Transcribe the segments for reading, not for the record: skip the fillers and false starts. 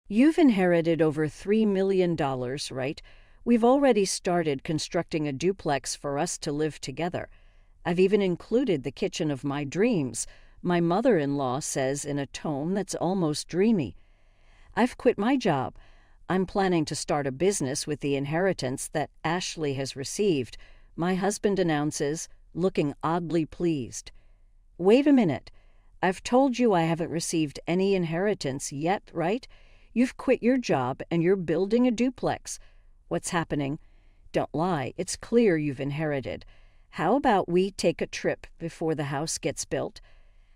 You've inherited over $3 million, right? We've already started constructing a duplex for us to live together. I've even included the kitchen of my dreams, my mother-in-law says in a tone that's almost dreamy. I've quit my job. I'm planning to start a business with the inheritance that Ashley has received, my husband announces, looking oddly pleased. Wait a minute. I've told you I haven't received any inheritance yet, right? You've quit your job and you're building a duplex. What's happening? Don't lie, it's clear you've inherited. How about we take a trip before the house gets built?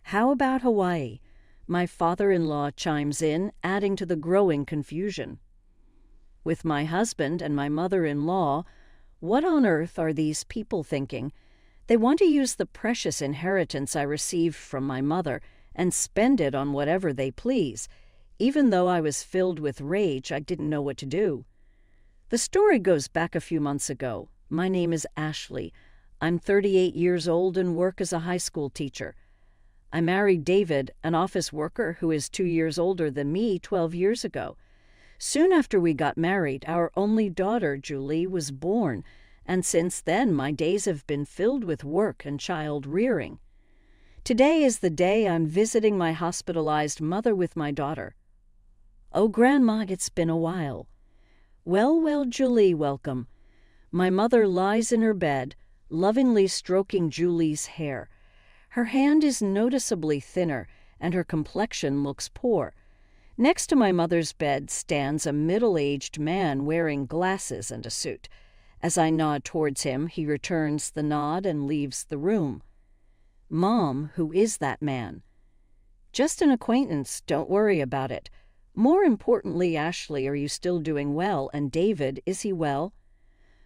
How about Hawaii? My father-in-law chimes in, adding to the growing confusion. With my husband and my mother-in-law, what on earth are these people thinking? They want to use the precious inheritance I received from my mother and spend it on whatever they please. Even though I was filled with rage, I didn't know what to do. The story goes back a few months ago. My name is Ashley. I'm 38 years old and work as a high school teacher. I married David, an office worker who is 2 years older than me 12 years ago. Soon after we got married, our only daughter, Julie, was born, and since then my days have been filled with work and child rearing. Today is the day I'm visiting my hospitalized mother with my daughter. Oh, Grandma, it's been a while. Well, Julie, welcome. My mother lies in her bed, lovingly stroking Julie's hair. Her hand is noticeably thinner, and her complexion looks poor. Next to my mother's bed stands a middle-aged man wearing glasses and a suit. As I nod towards him, he returns the nod and leaves the room. Mom, who is that man? Just an acquaintance, don't worry about it. More importantly, Ashley, are you still doing well? And David, is he well?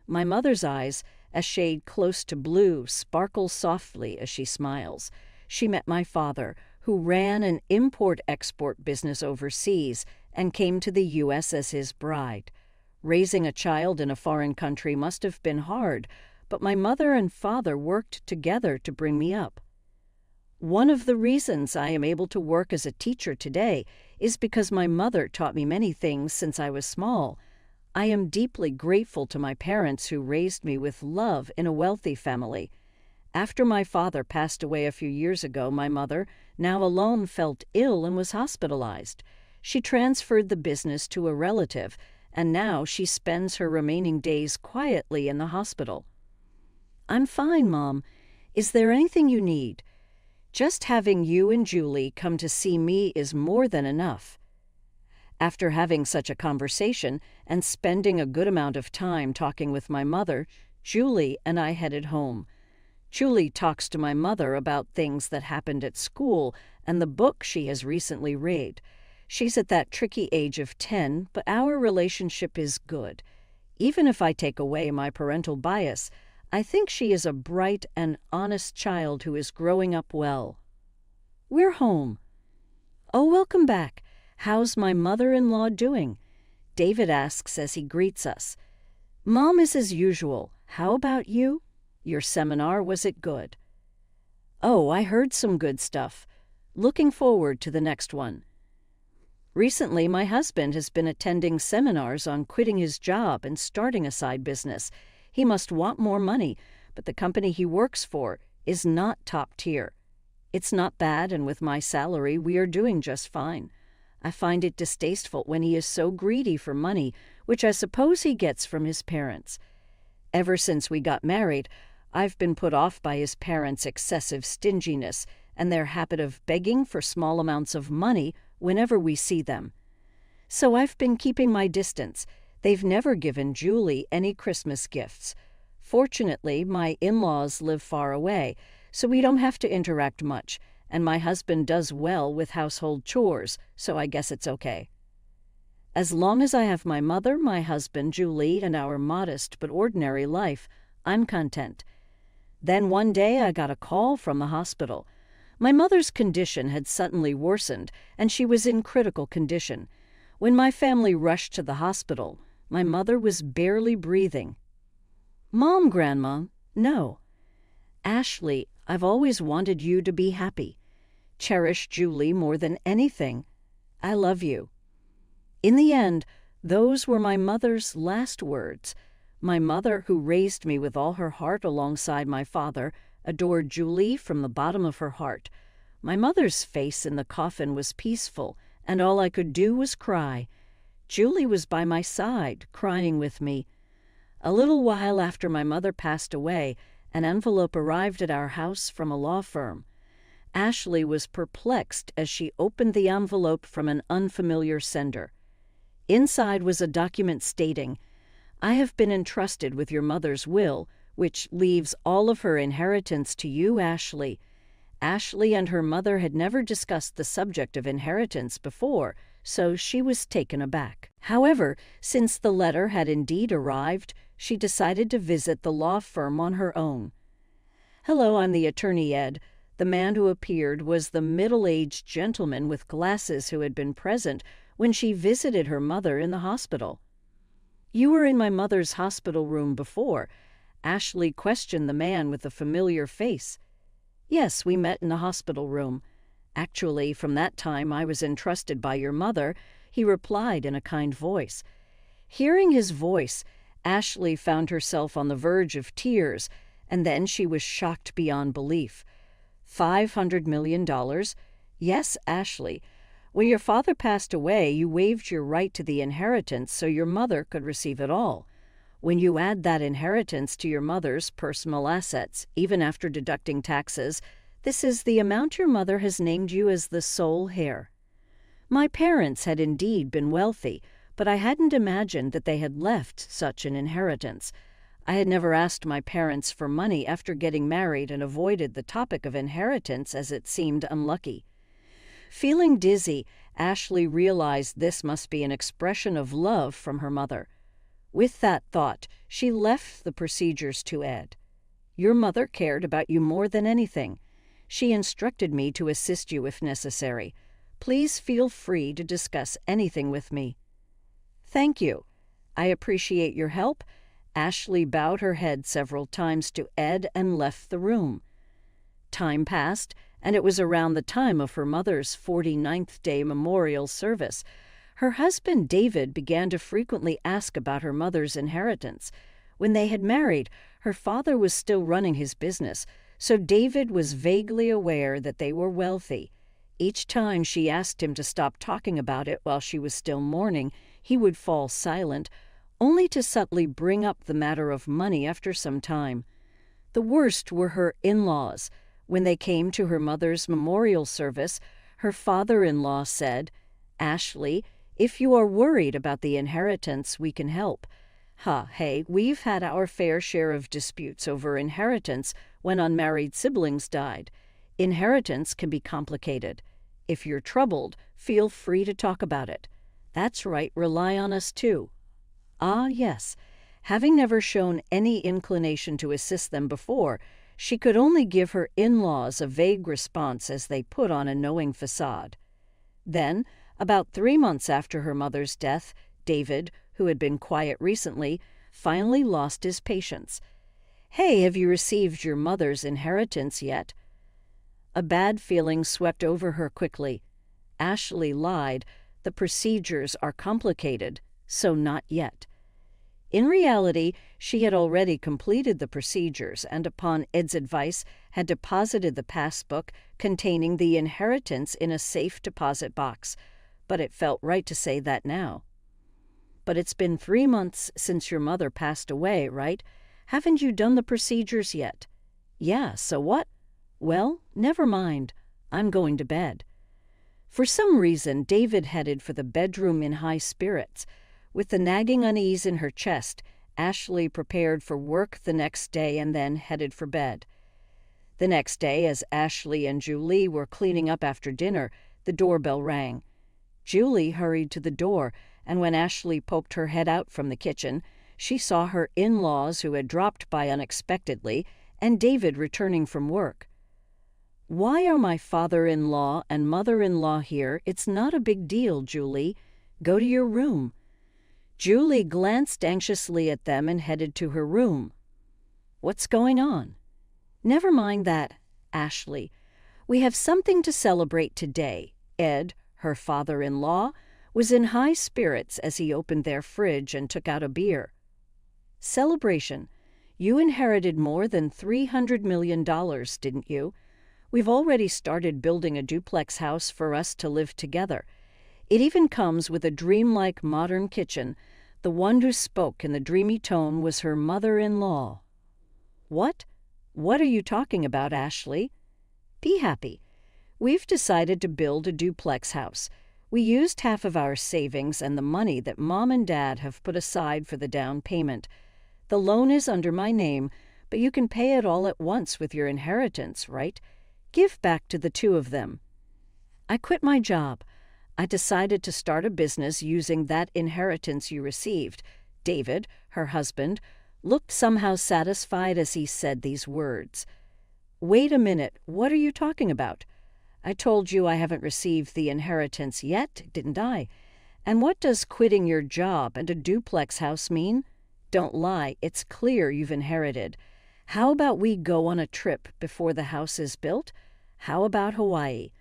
My mother's eyes, a shade close to blue, sparkle softly as she smiles. She met my father, who ran an import-export business overseas and came to the U.S. as his bride. Raising a child in a foreign country must have been hard, but my mother and father worked together to bring me up. One of the reasons I am able to work as a teacher today is because my mother taught me many things since I was small. I am deeply grateful to my parents who raised me with love in a wealthy family. After my father passed away a few years ago, my mother, now alone, felt ill and was hospitalized. She transferred the business to a relative, and now she spends her remaining days quietly in the hospital. I'm fine, Mom. Is there anything you need? Just having you and Julie come to see me is more than enough. After having such a conversation and spending a good amount of time talking with my mother, Julie and I headed home. Julie talks to my mother about things that happened at school and the book she has recently read. She's at that tricky age of 10, but our relationship is good. Even if I take away my parental bias, I think she is a bright and honest child who is growing up well. We're home. Oh, welcome back. How's my mother-in-law doing? David asks as he greets us. Mom is as usual. How about you? Your seminar, was it good? Oh, I heard some good stuff. Looking forward to the next one. Recently, my husband has been attending seminars on quitting his job and starting a side business. He must want more money, but the company he works for is not top tier. It's not bad, and with my salary, we are doing just fine. I find it distasteful when he is so greedy for money, which I suppose he gets from his parents. Ever since we got married, I've been put off by his parents' excessive stinginess and their habit of begging for small amounts of money whenever we see them. So I've been keeping my distance. They've never given Julie any Christmas gifts. Fortunately, my in-laws live far away, so we don't have to interact much, and my husband does well with household chores, so I guess it's okay. As long as I have my mother, my husband, Julie, and our modest but ordinary life, I'm content. Then one day I got a call from the hospital. My mother's condition had suddenly worsened, and she was in critical condition. When my family rushed to the hospital, my mother was barely breathing. Mom, Grandma, no. Ashley, I've always wanted you to be happy. Cherish Julie more than anything. I love you. In the end, those were my mother's last words. My mother, who raised me with all her heart alongside my father, adored Julie from the bottom of her heart. My mother's face in the coffin was peaceful, and all I could do was cry. Julie was by my side, crying with me. A little while after my mother passed away, an envelope arrived at our house from a law firm. Ashley was perplexed as she opened the envelope from an unfamiliar sender. Inside was a document stating, "I have been entrusted with your mother's will, which leaves all of her inheritance to you, Ashley." Ashley and her mother had never discussed the subject of inheritance before, so she was taken aback. However, since the letter had indeed arrived, she decided to visit the law firm on her own. "Hello, I'm the attorney, Ed." The man who appeared was the middle-aged gentleman with glasses who had been present when she visited her mother in the hospital. "You were in my mother's hospital room before." Ashley questioned the man with the familiar face. "Yes, we met in the hospital room. Actually, from that time I was entrusted by your mother," he replied in a kind voice. Hearing his voice, Ashley found herself on the verge of tears, and then she was shocked beyond belief. $500 million? Yes, Ashley. When your father passed away, you waived your right to the inheritance so your mother could receive it all. When you add that inheritance to your mother's personal assets, even after deducting taxes, this is the amount your mother has named you as the sole heir. My parents had indeed been wealthy, but I hadn't imagined that they had left such an inheritance. I had never asked my parents for money after getting married and avoided the topic of inheritance as it seemed unlucky. Feeling dizzy, Ashley realized this must be an expression of love from her mother. With that thought, she left the procedures to Ed. "Your mother cared about you more than anything. She instructed me to assist you if necessary. Please feel free to discuss anything with me." "Thank you. I appreciate your help." Ashley bowed her head several times to Ed and left the room. Time passed, and it was around the time of her mother's 49th day memorial service. Her husband David began to frequently ask about her mother's inheritance. When they had married, her father was still running his business, so David was vaguely aware that they were wealthy. Each time she asked him to stop talking about it while she was still mourning, he would fall silent, only to subtly bring up the matter of money after some time. The worst were her in-laws. When they came to her mother's memorial service, her father-in-law said, "Ashley, if you are worried about the inheritance, we can help. Hey, we've had our fair share of disputes over inheritance when unmarried siblings died. Inheritance can be complicated. If you're troubled, feel free to talk about it. That's right, rely on us too." Ah, yes. Having never shown any inclination to assist them before, she could only give her in-laws a vague response as they put on a knowing facade. Then, about 3 months after her mother's death, David, who had been quiet recently, finally lost his patience. "Hey, have you received your mother's inheritance yet?" A bad feeling swept over her quickly. Ashley lied. The procedures are complicated, so not yet. In reality, she had already completed the procedures and, upon Ed's advice, had deposited the passbook containing the inheritance in a safe deposit box. But it felt right to say that now. "But it's been 3 months since your mother passed away, right? Haven't you done the procedures yet?" "Yeah, so what?" "Well, never mind. I'm going to bed." For some reason, David headed for the bedroom in high spirits. With the nagging unease in her chest, Ashley prepared for work the next day and then headed for bed. The next day, as Ashley and Julie were cleaning up after dinner, the doorbell rang. Julie hurried to the door, and when Ashley poked her head out from the kitchen, she saw her in-laws who had dropped by unexpectedly and David returning from work. "Why are my father-in-law and mother-in-law here? It's not a big deal, Julie. Go to your room." Julie glanced anxiously at them and headed to her room. "What's going on?" "Never mind that, Ashley. We have something to celebrate today. Ed, her father-in-law, was in high spirits as he opened their fridge and took out a beer. "Celebration. You inherited more than $300 million, didn't you? We've already started building a duplex house for us to live together. It even comes with a dreamlike modern kitchen." The one who spoke in the dreamy tone was her mother-in-law. "What? What are you talking about, Ashley?" "Be happy. We've decided to build a duplex house. We used half of our savings and the money that Mom and Dad have put aside for the down payment. The loan is under my name, but you can pay it all at once with your inheritance, right? Give back to the two of them." "I quit my job. I decided to start a business using that inheritance you received." David, her husband, looked somehow satisfied as he said these words. "Wait a minute, what are you talking about? I told you I haven't received the inheritance yet, didn't I? And what does quitting your job and a duplex house mean? Don't lie, it's clear you've inherited. How about we go on a trip before the house is built? How about Hawaii?"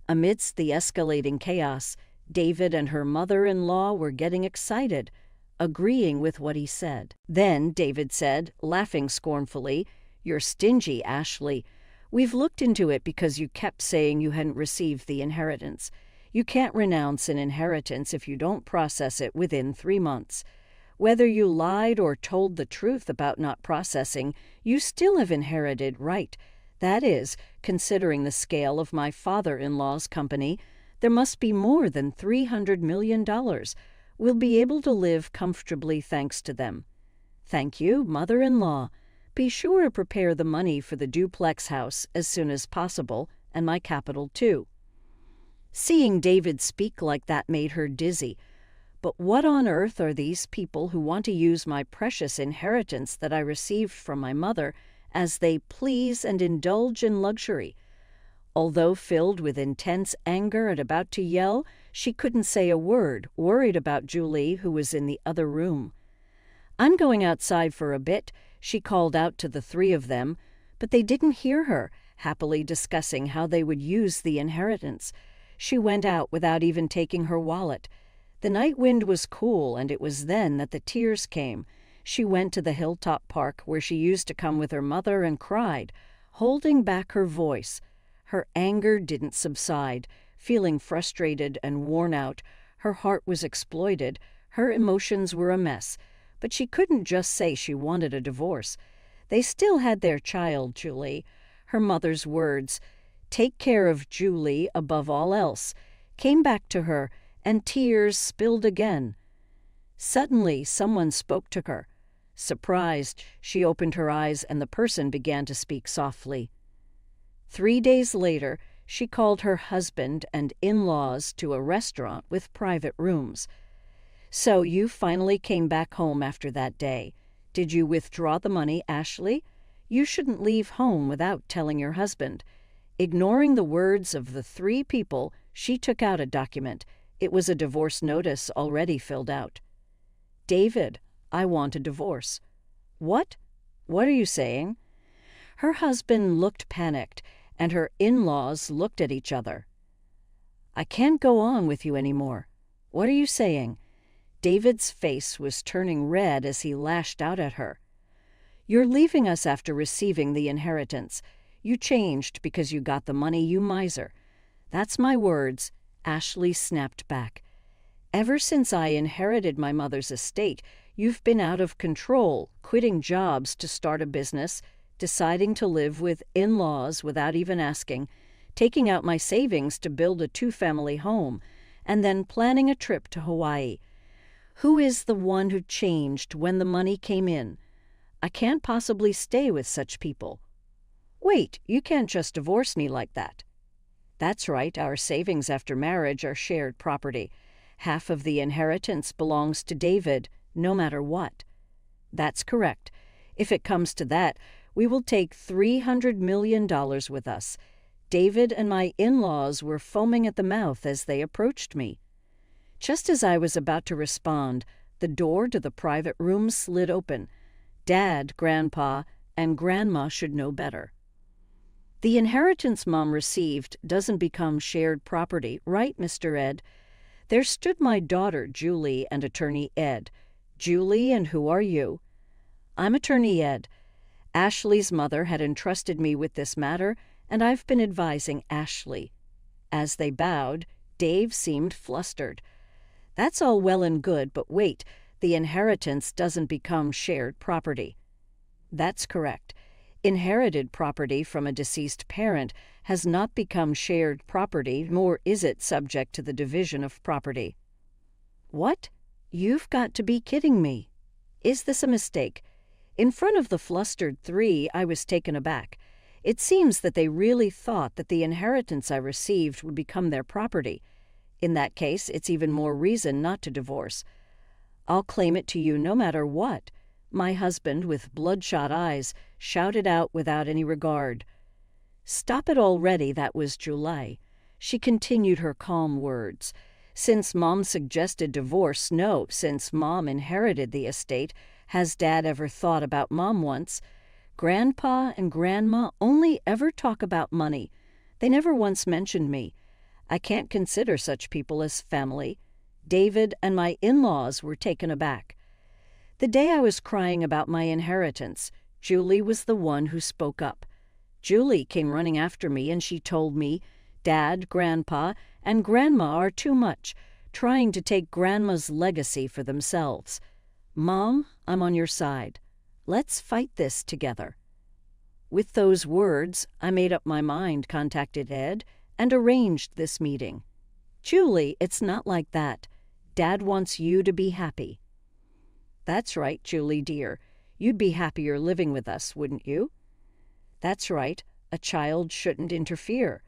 Amidst the escalating chaos, David and her mother-in-law were getting excited, agreeing with what he said. Then David said, laughing scornfully, "You're stingy, Ashley. We've looked into it because you kept saying you hadn't received the inheritance. You can't renounce an inheritance if you don't process it within 3 months. Whether you lied or told the truth about not processing, you still have inherited, right? That is, considering the scale of my father-in-law's company, there must be more than $300 million. We'll be able to live comfortably thanks to them." "Thank you, mother-in-law. Be sure to prepare the money for the duplex house as soon as possible, and my capital too." Seeing David speak like that made her dizzy. But what on earth are these people who want to use my precious inheritance that I received from my mother as they please and indulge in luxury? Although filled with intense anger and about to yell, she couldn't say a word, worried about Julie, who was in the other room. "I'm going outside for a bit," she called out to the three of them, but they didn't hear her, happily discussing how they would use the inheritance. She went out without even taking her wallet. The night wind was cool, and it was then that the tears came. She went to the hilltop park where she used to come with her mother and cried, holding back her voice. Her anger didn't subside. Feeling frustrated and worn out, her heart was exploited, her emotions were a mess. But she couldn't just say she wanted a divorce. They still had their child, Julie. Her mother's words, "Take care of Julie above all else," came back to her, and tears spilled again. Suddenly, someone spoke to her. Surprised, she opened her eyes and the person began to speak softly. 3 days later, she called her husband and in-laws to a restaurant with private rooms. "So you finally came back home after that day. Did you withdraw the money, Ashley? You shouldn't leave home without telling your husband." Ignoring the words of the 3 people, she took out a document. It was a divorce notice already filled out. "David, I want a divorce." "What? What are you saying?" Her husband looked panicked, and her in-laws looked at each other. "I can't go on with you anymore. What are you saying?" David's face was turning red as he lashed out at her. "You're leaving us after receiving the inheritance. You changed because you got the money, you miser." "That's my words," Ashley snapped back. "Ever since I inherited my mother's estate, you've been out of control, quitting jobs to start a business, deciding to live with in-laws without even asking, taking out my savings to build a 2-family home, and then planning a trip to Hawaii. Who is the one who changed when the money came in? I can't possibly stay with such people." "Wait, you can't just divorce me like that." "That's right, our savings after marriage are shared property. Half of the inheritance belongs to David, no matter what." "That's correct. If it comes to that, we will take $300 million with us." David and my in-laws were foaming at the mouth as they approached me. Just as I was about to respond, the door to the private room slid open. Dad, Grandpa, and Grandma should know better. "The inheritance Mom received doesn't become shared property, right, Mr. Ed? There stood my daughter, Julie, and attorney Ed. Julie, and who are you? I'm attorney Ed. Ashley's mother had entrusted me with this matter, and I've been advising Ashley. As they bowed, Dave seemed flustered. That's all well and good, but wait, the inheritance doesn't become shared property. That's correct. Inherited property from a deceased parent has not become shared property, nor is it subject to the division of property. What? You've got to be kidding me. Is this a mistake? In front of the flustered three, I was taken aback. It seems that they really thought that the inheritance I received would become their property. In that case, it's even more reason not to divorce. I'll claim it to you no matter what. My husband, with bloodshot eyes, shouted out without any regard. Stop it already, that was July. She continued her calm words. Since Mom suggested divorce, no, since Mom inherited the estate, has Dad ever thought about Mom once? Grandpa and Grandma only ever talk about money. They never once mentioned me. I can't consider such people as family. David and my in-laws were taken aback. The day I was crying about my inheritance, Julie was the one who spoke up. Julie came running after me and she told me, Dad, Grandpa, and Grandma are too much, trying to take Grandma's legacy for themselves. Mom, I'm on your side. Let's fight this together. With those words, I made up my mind, contacted Ed, and arranged this meeting. Julie, it's not like that. Dad wants you to be happy. That's right, Julie dear. You'd be happier living with us, wouldn't you? That's right. A child shouldn't interfere.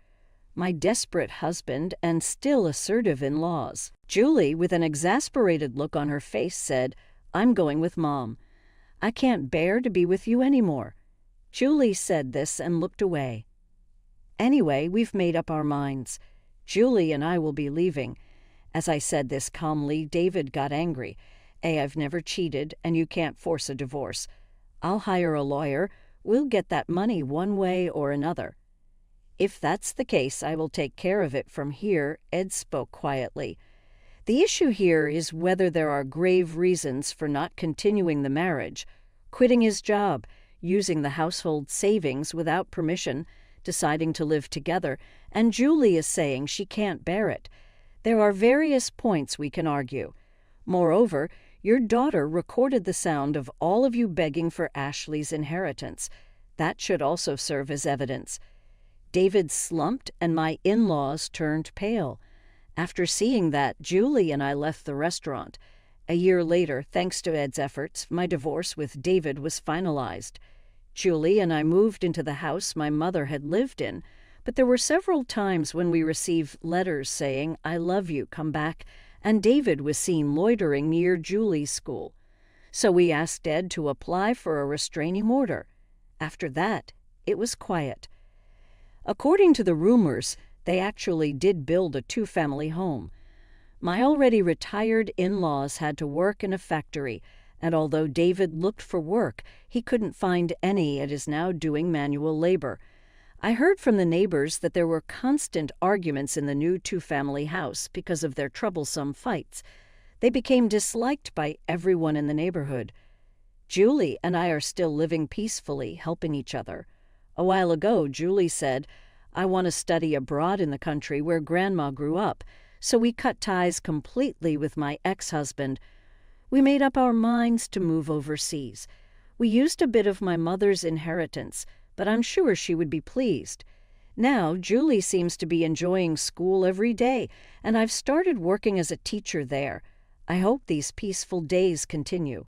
My desperate husband and still assertive in-laws. Julie, with an exasperated look on her face, said, I'm going with Mom. I can't bear to be with you anymore. Julie said this and looked away. Anyway, we've made up our minds. Julie and I will be leaving. As I said this calmly, David got angry. I've never cheated, and you can't force a divorce. I'll hire a lawyer. We'll get that money one way or another. If that's the case, I will take care of it from here, Ed spoke quietly. The issue here is whether there are grave reasons for not continuing the marriage, quitting his job, using the household savings without permission, deciding to live together, and Julie is saying she can't bear it. There are various points we can argue. Moreover, your daughter recorded the sound of all of you begging for Ashley's inheritance. That should also serve as evidence. David slumped and my in-laws turned pale. After seeing that, Julie and I left the restaurant. A year later, thanks to Ed's efforts, my divorce with David was finalized. Julie and I moved into the house my mother had lived in, but there were several times when we received letters saying, I love you, come back, and David was seen loitering near Julie's school. So we asked Ed to apply for a restraining order. After that, it was quiet. According to the rumors, they actually did build a two-family home. My already retired in-laws had to work in a factory, and although David looked for work, he couldn't find any and is now doing manual labor. I heard from the neighbors that there were constant arguments in the new two-family house because of their troublesome fights. They became disliked by everyone in the neighborhood. Julie and I are still living peacefully, helping each other. A while ago, Julie said, I want to study abroad in the country where Grandma grew up, so we cut ties completely with my ex-husband. We made up our minds to move overseas. We used a bit of my mother's inheritance, but I'm sure she would be pleased. Now, Julie seems to be enjoying school every day, and I've started working as a teacher there. I hope these peaceful days continue.